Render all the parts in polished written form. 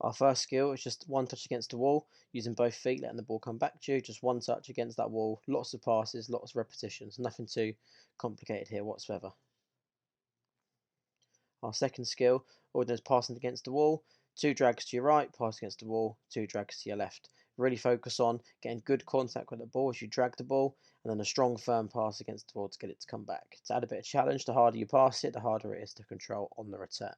Our first skill is just one touch against the wall, using both feet, letting the ball come back to you. Just one touch against that wall. Lots of passes, lots of repetitions. Nothing too complicated here whatsoever. Our second skill, all does passing against the wall. Two drags to your right, pass against the wall, two drags to your left. Really focus on getting good contact with the ball as you drag the ball, and then a strong, firm pass against the wall to get it to come back. To add a bit of challenge, the harder you pass it, the harder it is to control on the return.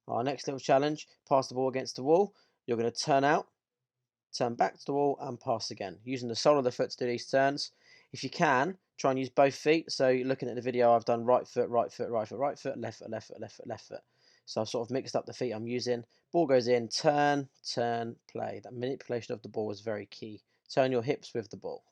Our next little challenge, pass the ball against the wall. You're going to turn out, turn back to the wall and pass again, using the sole of the foot to do these turns. If you can, try and use both feet. So looking at the video, I've done right foot, right foot, right foot, right foot, left foot, left foot, left foot, left foot. So I've sort of mixed up the feet I'm using. Ball goes in, turn, turn, play. That manipulation of the ball is very key. Turn your hips with the ball.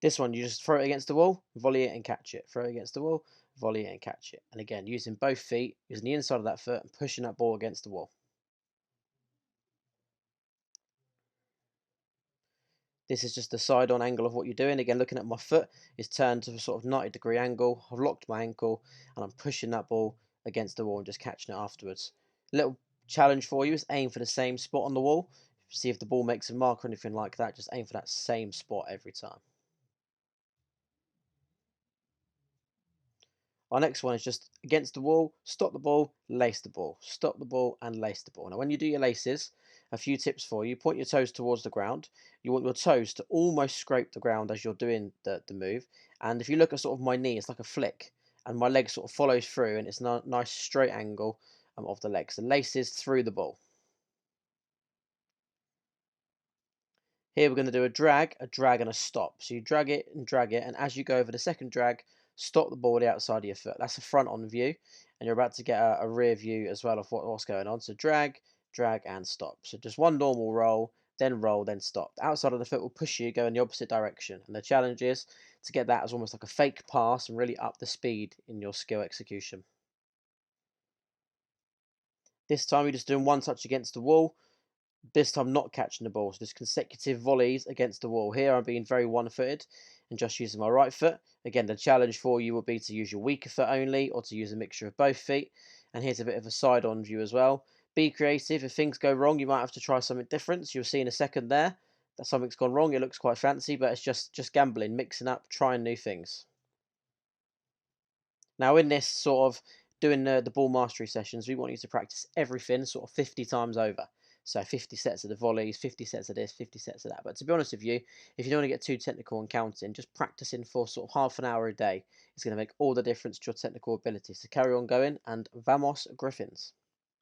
This one, you just throw it against the wall, volley it and catch it. Throw it against the wall, volley it and catch it. And again, using both feet, using the inside of that foot and pushing that ball against the wall. This is just the side-on angle of what you're doing. Again, looking at my foot is turned to a sort of 90-degree angle. I've locked my ankle and I'm pushing that ball against the wall and just catching it afterwards. Little challenge for you is aim for the same spot on the wall. See if the ball makes a mark or anything like that. Just aim for that same spot every time. Our next one is just against the wall, stop the ball, lace the ball, stop the ball and lace the ball. Now when you do your laces, a few tips for you. Point your toes towards the ground. You want your toes to almost scrape the ground as you're doing the move. And if you look at sort of my knee, it's like a flick and my leg sort of follows through and it's a nice straight angle of the legs. The laces through the ball. Here we're going to do a drag and a stop. So you drag it, and as you go over the second drag, stop the ball the outside of your foot. That's a front-on view, and you're about to get a rear view as well of what's going on. So drag, and stop. So just one normal roll, then stop. The outside of the foot will push you, go in the opposite direction, and the challenge is to get that as almost like a fake pass and really up the speed in your skill execution. This time you're just doing one touch against the wall, this time not catching the ball. So just consecutive volleys against the wall. Here I'm being very one-footed and just using my right foot. Again, the challenge for you will be to use your weaker foot only or to use a mixture of both feet. And here's a bit of a side-on view as well. Be creative. If things go wrong, you might have to try something different. So you'll see in a second there that something's gone wrong. It looks quite fancy, but it's just gambling, mixing up, trying new things. Now in this sort of doing the ball mastery sessions, we want you to practice everything sort of 50 times over. So 50 sets of the volleys, 50 sets of this, 50 sets of that. But to be honest with you, if you don't want to get too technical and counting, just practicing for sort of half an hour a day is going to make all the difference to your technical ability. So carry on going and vamos Griffins.